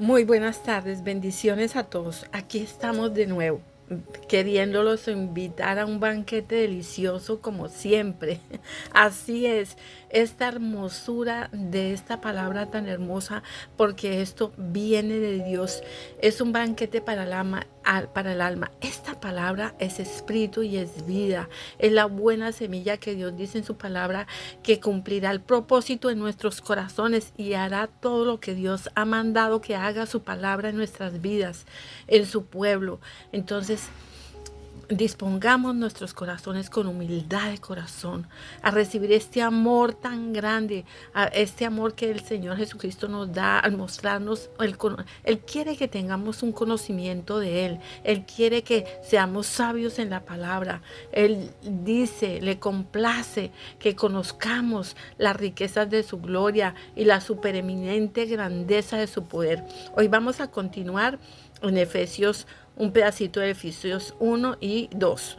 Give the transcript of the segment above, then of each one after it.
Muy buenas tardes, bendiciones a todos. Aquí estamos de nuevo, queriéndolos invitar a un banquete delicioso como siempre. Así es, esta hermosura de esta palabra tan hermosa, porque esto viene de Dios. Es un banquete para el alma, para el alma. Esta palabra es espíritu y es vida. Es la buena semilla que Dios dice en su palabra que cumplirá el propósito en nuestros corazones y hará todo lo que Dios ha mandado que haga su palabra en nuestras vidas, en su pueblo. Entonces, dispongamos nuestros corazones con humildad de corazón a recibir este amor tan grande, a este amor que el Señor Jesucristo nos da al mostrarnos. Él quiere que tengamos un conocimiento de Él. Él quiere que seamos sabios en la palabra. Él dice, le complace que conozcamos las riquezas de su gloria y la supereminente grandeza de su poder. Hoy vamos a continuar en Efesios, un pedacito de Efesios 1 y 2,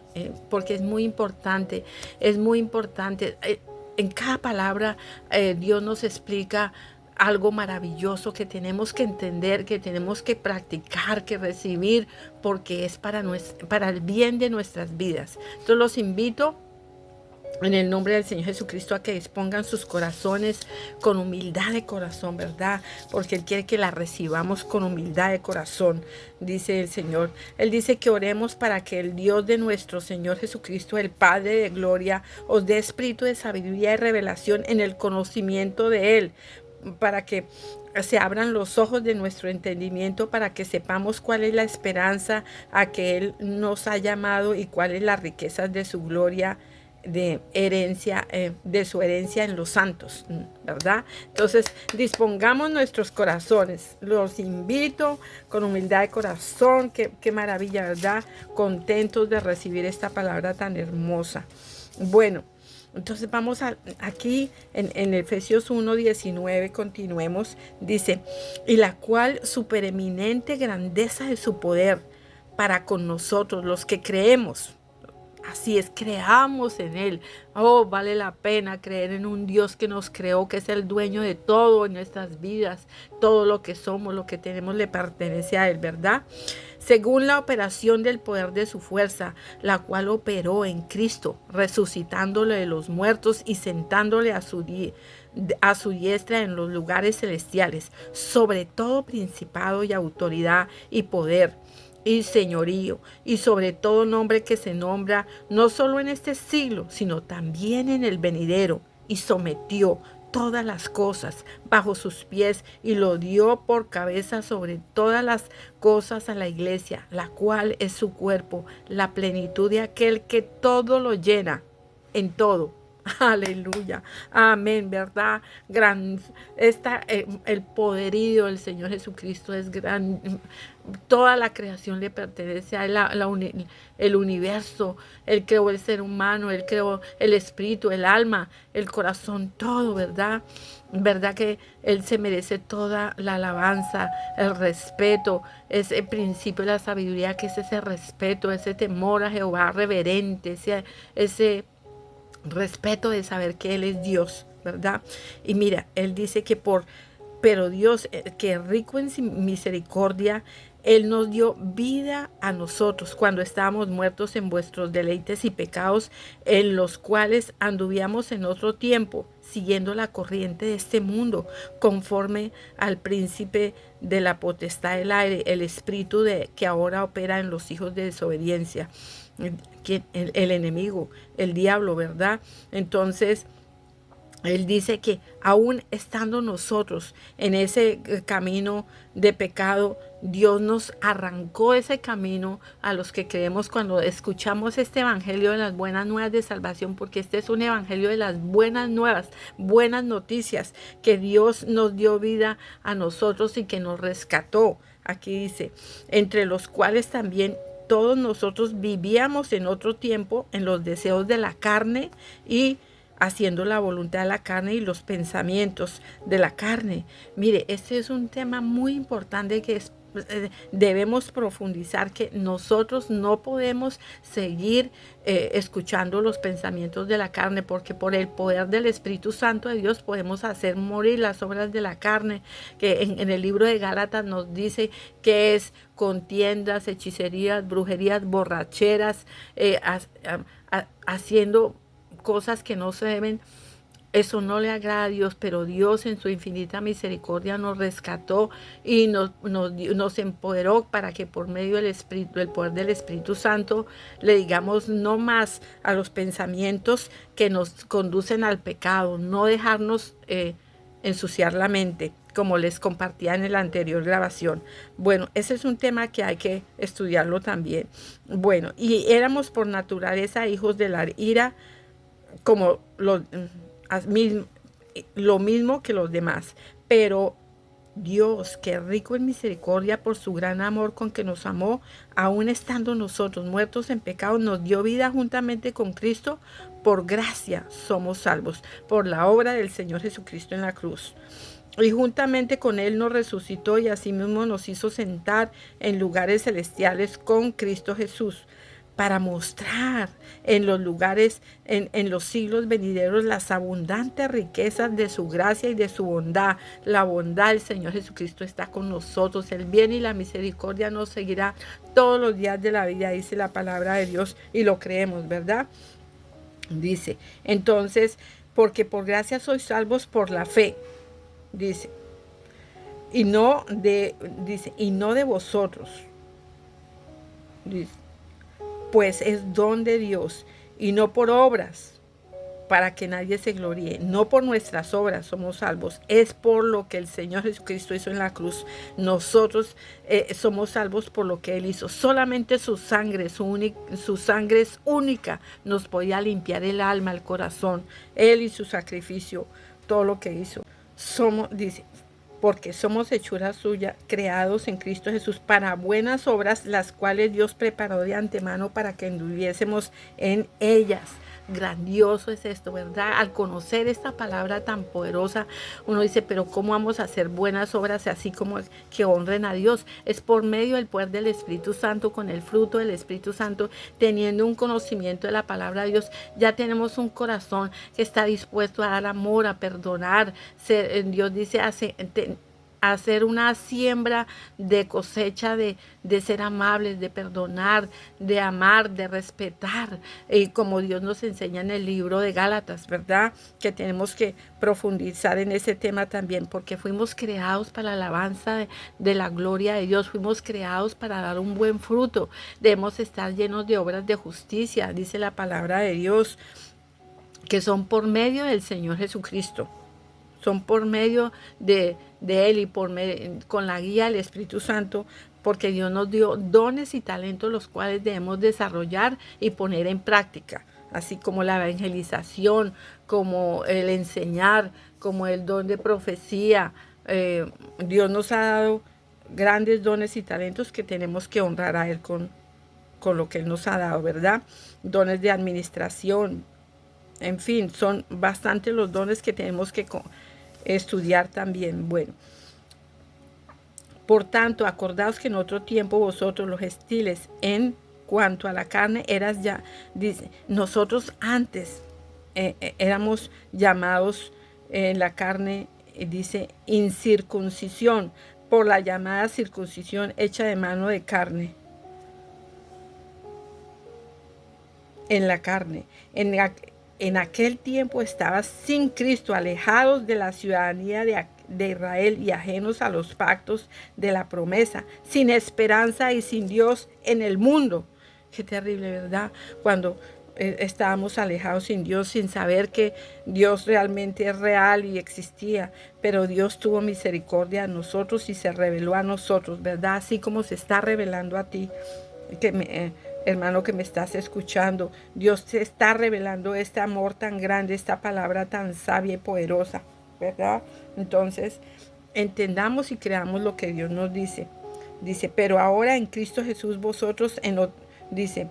porque es muy importante. En cada palabra Dios nos explica algo maravilloso que tenemos que entender, que tenemos que practicar, que recibir, porque es para el bien de nuestras vidas. Entonces los invito en el nombre del Señor Jesucristo a que dispongan sus corazones con humildad de corazón, ¿verdad? Porque Él quiere que la recibamos con humildad de corazón, dice el Señor. Él dice que oremos para que el Dios de nuestro Señor Jesucristo, el Padre de gloria, os dé espíritu de sabiduría y revelación en el conocimiento de Él, para que se abran los ojos de nuestro entendimiento, para que sepamos cuál es la esperanza a que Él nos ha llamado y cuáles las riquezas de su gloria, de herencia, de su herencia en los santos, ¿verdad? Entonces, dispongamos nuestros corazones. Los invito con humildad de corazón. Qué maravilla, ¿verdad? Contentos de recibir esta palabra tan hermosa. Bueno, entonces vamos aquí en Efesios 1:19, continuemos. Dice, y la cual supereminente grandeza de su poder para con nosotros, los que creemos. Así es, creamos en Él. Oh, vale la pena creer en un Dios que nos creó, que es el dueño de todo en nuestras vidas. Todo lo que somos, lo que tenemos, le pertenece a Él, ¿verdad? Según la operación del poder de su fuerza, la cual operó en Cristo, resucitándole de los muertos y sentándole a su diestra en los lugares celestiales, sobre todo principado y autoridad y poder y señorío, y sobre todo nombre que se nombra, no solo en este siglo, sino también en el venidero, y sometió todas las cosas bajo sus pies, y lo dio por cabeza sobre todas las cosas a la iglesia, la cual es su cuerpo, la plenitud de aquel que todo lo llena en todo. Aleluya, amén, ¿verdad? El poderío del Señor Jesucristo es gran. Toda la creación le pertenece a Él, el universo. Él creó el ser humano, Él creó el espíritu, el alma, el corazón, todo, ¿verdad? ¿Verdad que Él se merece toda la alabanza, el respeto, ese principio de la sabiduría, que es ese respeto, ese temor a Jehová reverente, ese respeto de saber que Él es Dios, ¿verdad? Y mira, Él dice pero Dios, que es rico en misericordia, Él nos dio vida a nosotros cuando estábamos muertos en vuestros deleites y pecados, en los cuales anduvíamos en otro tiempo, siguiendo la corriente de este mundo, conforme al príncipe de la potestad del aire, el espíritu que ahora opera en los hijos de desobediencia, el enemigo, el diablo, ¿verdad? Entonces, Él dice que aún estando nosotros en ese camino de pecado, Dios nos arrancó ese camino a los que creemos cuando escuchamos este evangelio de las buenas nuevas de salvación, porque este es un evangelio de las buenas nuevas, buenas noticias, que Dios nos dio vida a nosotros y que nos rescató. Aquí dice, entre los cuales también todos nosotros vivíamos en otro tiempo en los deseos de la carne y haciendo la voluntad de la carne y los pensamientos de la carne. Mire, este es un tema muy importante que debemos profundizar, que nosotros no podemos seguir escuchando los pensamientos de la carne, porque por el poder del Espíritu Santo de Dios podemos hacer morir las obras de la carne, que en el libro de Gálatas nos dice que es contiendas, hechicerías, brujerías, borracheras, haciendo cosas que no se deben. Eso no le agrada a Dios, pero Dios en su infinita misericordia nos rescató y nos empoderó para que por medio del Espíritu, del poder del Espíritu Santo, le digamos no más a los pensamientos que nos conducen al pecado, no dejarnos ensuciar la mente, como les compartía en la anterior grabación. Bueno, ese es un tema que hay que estudiarlo también. Bueno, y éramos por naturaleza hijos de la ira, como lo mismo que los demás, pero Dios, que es rico en misericordia por su gran amor con que nos amó, aun estando nosotros muertos en pecado, nos dio vida juntamente con Cristo. Por gracia somos salvos, por la obra del Señor Jesucristo en la cruz. Y juntamente con Él nos resucitó y asimismo nos hizo sentar en lugares celestiales con Cristo Jesús, para mostrar en los lugares, en los siglos venideros, las abundantes riquezas de su gracia y de su bondad. La bondad del Señor Jesucristo está con nosotros. El bien y la misericordia nos seguirá todos los días de la vida, dice la palabra de Dios, y lo creemos, ¿verdad? Dice, entonces, porque por gracia sois salvos por la fe, dice, y no de vosotros, dice, pues es don de Dios, y no por obras, para que nadie se gloríe. No por nuestras obras somos salvos, es por lo que el Señor Jesucristo hizo en la cruz. Nosotros somos salvos por lo que Él hizo. Solamente su sangre es única, nos podía limpiar el alma, el corazón. Él y su sacrificio, todo lo que hizo. Dice, porque somos hechura suya, creados en Cristo Jesús para buenas obras, las cuales Dios preparó de antemano para que anduviésemos en ellas. Grandioso es esto, ¿verdad? Al conocer esta palabra tan poderosa, uno dice, pero ¿cómo vamos a hacer buenas obras así como que honren a Dios? Es por medio del poder del Espíritu Santo, con el fruto del Espíritu Santo, teniendo un conocimiento de la palabra de Dios. Ya tenemos un corazón que está dispuesto a dar amor, a perdonar. Dios dice, hacer una siembra de cosecha de ser amables, de perdonar, de amar, de respetar, como Dios nos enseña en el libro de Gálatas, ¿verdad? Que tenemos que profundizar en ese tema también, porque fuimos creados para la alabanza de la gloria de Dios, fuimos creados para dar un buen fruto, debemos estar llenos de obras de justicia, dice la palabra de Dios, que son por medio del Señor Jesucristo. Son por medio de Él y con la guía del Espíritu Santo, porque Dios nos dio dones y talentos los cuales debemos desarrollar y poner en práctica, así como la evangelización, como el enseñar, como el don de profecía. Dios nos ha dado grandes dones y talentos que tenemos que honrar a Él con lo que Él nos ha dado, ¿verdad? Dones de administración, en fin, son bastantes los dones que tenemos que estudiar también. Bueno, por tanto, acordaos que en otro tiempo vosotros, los gentiles, en cuanto a la carne, eras ya, dice, nosotros antes éramos llamados en la carne, dice, incircuncisión, por la llamada circuncisión hecha de mano de carne, en la carne, en aquel tiempo estabas sin Cristo, alejados de la ciudadanía de Israel y ajenos a los pactos de la promesa, sin esperanza y sin Dios en el mundo. Qué terrible, ¿verdad? Cuando estábamos alejados sin Dios, sin saber que Dios realmente es real y existía, pero Dios tuvo misericordia a nosotros y se reveló a nosotros, ¿verdad? Así como se está revelando a ti, hermano que me estás escuchando, Dios te está revelando este amor tan grande, esta palabra tan sabia y poderosa, ¿verdad? Entonces, entendamos y creamos lo que Dios nos dice. Dice, pero ahora en Cristo Jesús vosotros, dice,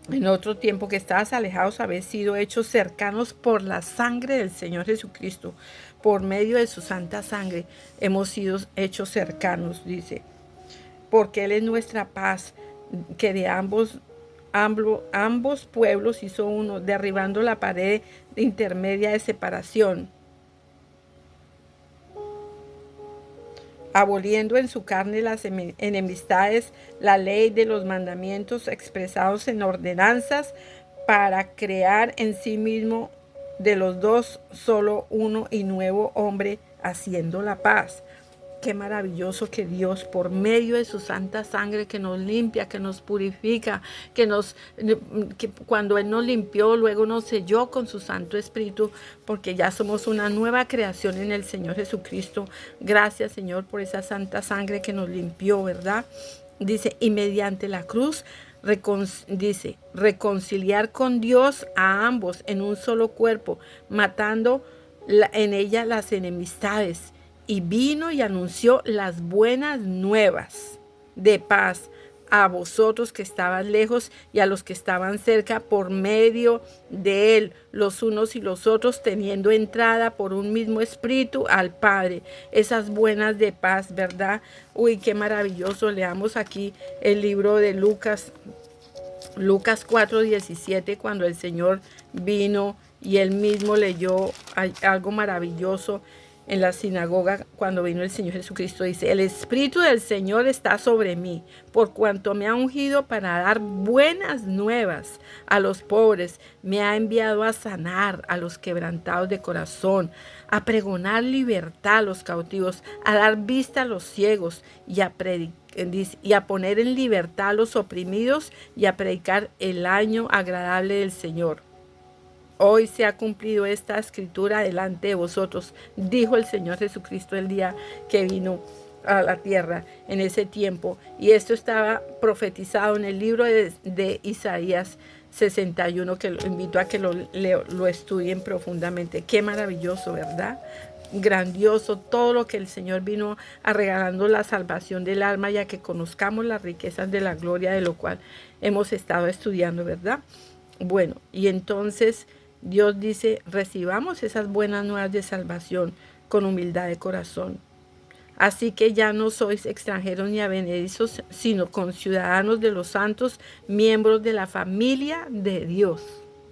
En otro tiempo que estabas alejados, habéis sido hechos cercanos por la sangre del Señor Jesucristo. Por medio de su santa sangre hemos sido hechos cercanos, dice. Porque Él es nuestra paz, que de ambos pueblos hizo uno, derribando la pared intermedia de separación, aboliendo en su carne las enemistades, la ley de los mandamientos expresados en ordenanzas, para crear en sí mismo de los dos solo uno y nuevo hombre, haciendo la paz. Qué maravilloso que Dios, por medio de su santa sangre que nos limpia, que nos purifica, que cuando Él nos limpió, luego nos selló con su Santo Espíritu, porque ya somos una nueva creación en el Señor Jesucristo. Gracias, Señor, por esa santa sangre que nos limpió, ¿verdad? Dice, y mediante la cruz, dice, reconciliar con Dios a ambos en un solo cuerpo, matando en ella las enemistades. Y vino y anunció las buenas nuevas de paz a vosotros que estaban lejos y a los que estaban cerca, por medio de Él, los unos y los otros, teniendo entrada por un mismo espíritu al Padre. Esas buenas de paz, ¿verdad? Uy, qué maravilloso. Leamos aquí el libro de Lucas 4:17, cuando el Señor vino y Él mismo leyó algo maravilloso en la sinagoga. Cuando vino el Señor Jesucristo, dice: el Espíritu del Señor está sobre mí, por cuanto me ha ungido para dar buenas nuevas a los pobres, me ha enviado a sanar a los quebrantados de corazón, a pregonar libertad a los cautivos, a dar vista a los ciegos y a poner en libertad a los oprimidos, y a predicar el año agradable del Señor. Hoy se ha cumplido esta escritura delante de vosotros, dijo el Señor Jesucristo el día que vino a la tierra en ese tiempo. Y esto estaba profetizado en el libro de Isaías 61, que lo invito a que lo estudien profundamente. Qué maravilloso, ¿verdad? Grandioso todo lo que el Señor vino a regalando, la salvación del alma, ya que conozcamos las riquezas de la gloria, de lo cual hemos estado estudiando, ¿verdad? Bueno, y entonces Dios dice, recibamos esas buenas nuevas de salvación con humildad de corazón. Así que ya no sois extranjeros ni advenedizos, sino conciudadanos de los santos, miembros de la familia de Dios,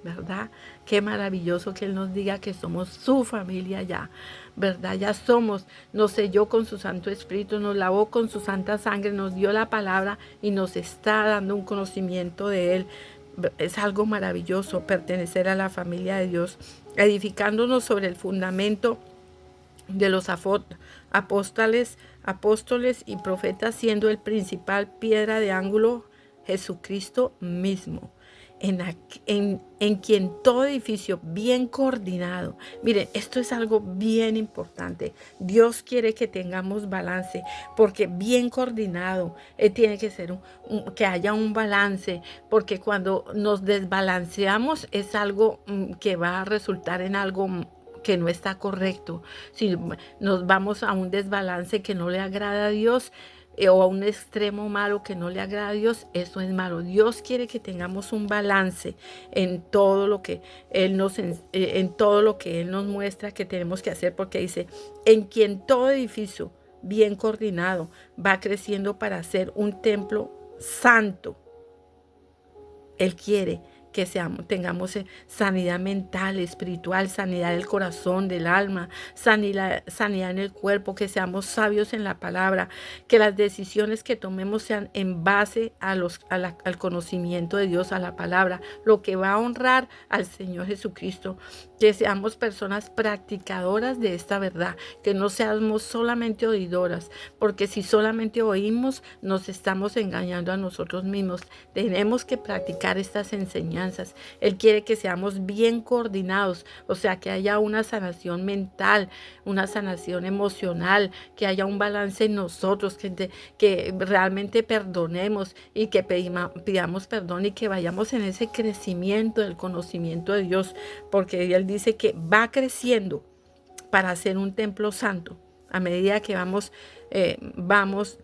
¿verdad? Qué maravilloso que Él nos diga que somos su familia ya, ¿verdad? Ya somos, nos selló con su Santo Espíritu, nos lavó con su santa sangre, nos dio la palabra y nos está dando un conocimiento de Él. Es algo maravilloso pertenecer a la familia de Dios, edificándonos sobre el fundamento de los apóstoles y profetas, siendo el principal piedra de ángulo Jesucristo mismo, en quien todo edificio bien coordinado. Miren, esto es algo bien importante. Dios quiere que tengamos balance, porque bien coordinado tiene que ser que haya un balance, porque cuando nos desbalanceamos es algo que va a resultar en algo que no está correcto. Si nos vamos a un desbalance que no le agrada a Dios, o a un extremo malo que no le agrada a Dios, eso es malo. Dios quiere que tengamos un balance en todo lo que Él nos muestra que tenemos que hacer, porque dice, en quien todo edificio bien coordinado va creciendo para ser un templo santo. Él quiere que tengamos sanidad mental, espiritual, sanidad del corazón, del alma, sanidad en el cuerpo, que seamos sabios en la palabra, que las decisiones que tomemos sean en base al conocimiento de Dios, a la palabra, lo que va a honrar al Señor Jesucristo, que seamos personas practicadoras de esta verdad, que no seamos solamente oidoras, porque si solamente oímos, nos estamos engañando a nosotros mismos. Tenemos que practicar estas enseñanzas. Él quiere que seamos bien coordinados, o sea, que haya una sanación mental, una sanación emocional, que haya un balance en nosotros, que realmente perdonemos y que pidamos perdón, y que vayamos en ese crecimiento del conocimiento de Dios, porque Él dice que va creciendo para ser un templo santo. A medida que vamos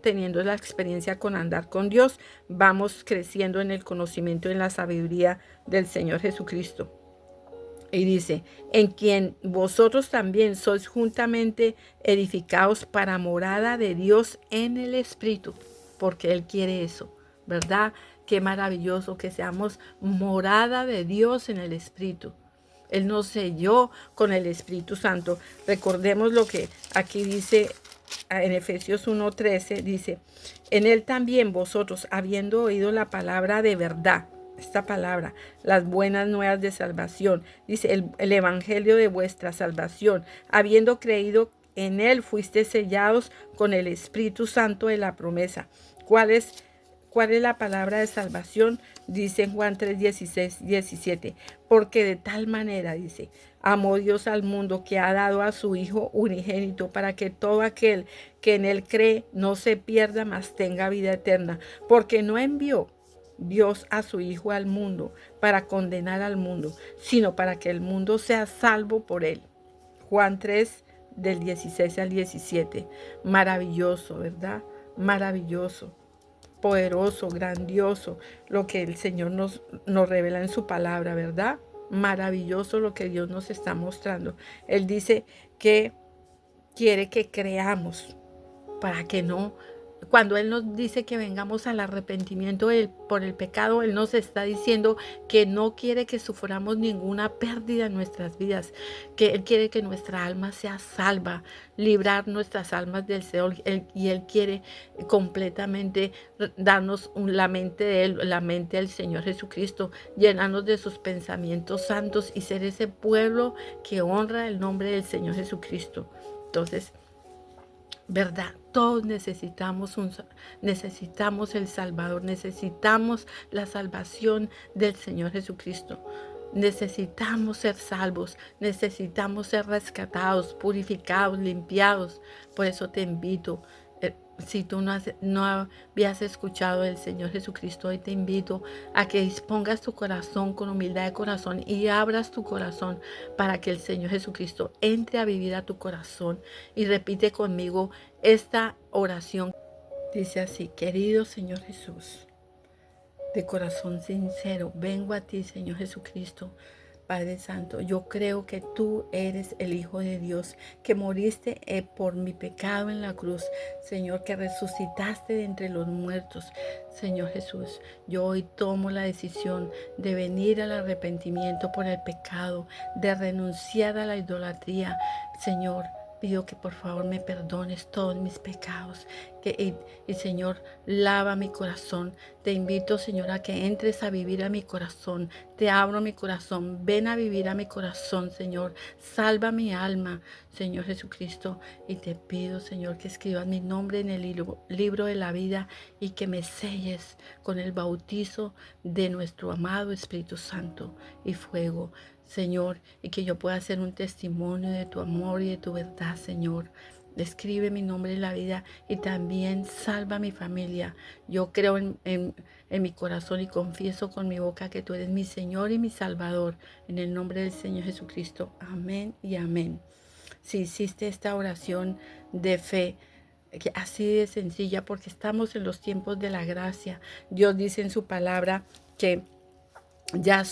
teniendo la experiencia con andar con Dios, vamos creciendo en el conocimiento y en la sabiduría del Señor Jesucristo. Y dice, en quien vosotros también sois juntamente edificados para morada de Dios en el Espíritu, porque Él quiere eso, ¿verdad? Qué maravilloso que seamos morada de Dios en el Espíritu. Él nos selló con el Espíritu Santo. Recordemos lo que aquí dice en Efesios 1:13, dice, en Él también vosotros, habiendo oído la palabra de verdad, esta palabra, las buenas nuevas de salvación, dice el evangelio de vuestra salvación, habiendo creído en Él, fuiste sellados con el Espíritu Santo de la promesa. ¿Cuál es la palabra de salvación? Dice en Juan 3:16-17, porque de tal manera, dice, amó Dios al mundo que ha dado a su Hijo unigénito para que todo aquel que en Él cree no se pierda, mas tenga vida eterna, porque no envió Dios a su Hijo al mundo para condenar al mundo, sino para que el mundo sea salvo por Él. Juan 3:16-17. Maravilloso, ¿verdad? Maravilloso, poderoso, grandioso, lo que el Señor nos revela en su palabra, ¿verdad? Maravilloso lo que Dios nos está mostrando. Él dice que quiere que creamos para que no, cuando Él nos dice que vengamos al arrepentimiento por el pecado, Él nos está diciendo que no quiere que suframos ninguna pérdida en nuestras vidas, que Él quiere que nuestra alma sea salva, librar nuestras almas del Seol, y Él quiere completamente darnos la mente de Él, la mente del Señor Jesucristo, llenarnos de sus pensamientos santos y ser ese pueblo que honra el nombre del Señor Jesucristo. Entonces, ¿verdad? Todos necesitamos el Salvador, necesitamos la salvación del Señor Jesucristo. Necesitamos ser salvos, necesitamos ser rescatados, purificados, limpiados. Por eso te invito, si tú no habías escuchado del Señor Jesucristo, hoy te invito a que dispongas tu corazón con humildad de corazón y abras tu corazón para que el Señor Jesucristo entre a vivir a tu corazón. Y repite conmigo esta oración. Dice así: querido Señor Jesús, de corazón sincero, vengo a ti, Señor Jesucristo. Padre Santo, yo creo que tú eres el Hijo de Dios, que moriste por mi pecado en la cruz, Señor, que resucitaste de entre los muertos. Señor Jesús, yo hoy tomo la decisión de venir al arrepentimiento por el pecado, de renunciar a la idolatría. Señor, pido que por favor me perdones todos mis pecados. Y Señor, lava mi corazón. Te invito, Señor, a que entres a vivir a mi corazón. Te abro mi corazón. Ven a vivir a mi corazón, Señor. Salva mi alma, Señor Jesucristo. Y te pido, Señor, que escribas mi nombre en el libro de la vida y que me selles con el bautizo de nuestro amado Espíritu Santo y fuego, Señor, y que yo pueda ser un testimonio de tu amor y de tu verdad, Señor. Escribe mi nombre en la vida y también salva a mi familia. Yo creo en mi corazón y confieso con mi boca que tú eres mi Señor y mi Salvador. En el nombre del Señor Jesucristo. Amén y amén. Si hiciste esta oración de fe, así de sencilla, porque estamos en los tiempos de la gracia. Dios dice en su palabra que ya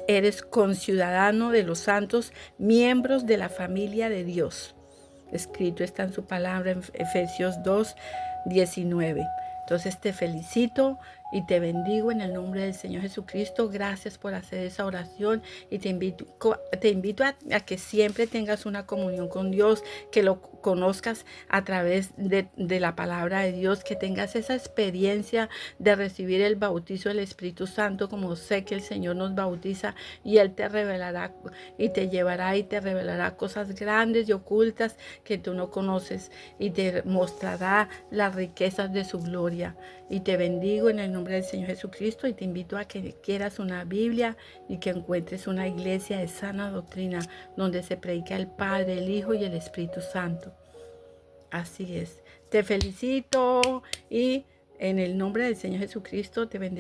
eres conciudadano de los santos, miembros de la familia de Dios. Escrito está en su palabra en Efesios 2:19. Entonces te felicito y te bendigo en el nombre del Señor Jesucristo. Gracias por hacer esa oración y te invito a que siempre tengas una comunión con Dios, que lo conozcas a través de la palabra de Dios, que tengas esa experiencia de recibir el bautizo del Espíritu Santo, como sé que el Señor nos bautiza, y Él te revelará y te llevará y te revelará cosas grandes y ocultas que tú no conoces, y te mostrará las riquezas de su gloria. Y te bendigo en el nombre del Señor Jesucristo y te invito a que quieras una Biblia y que encuentres una iglesia de sana doctrina donde se predica el Padre, el Hijo y el Espíritu Santo. Así es. Te felicito y en el nombre del Señor Jesucristo te bendigo.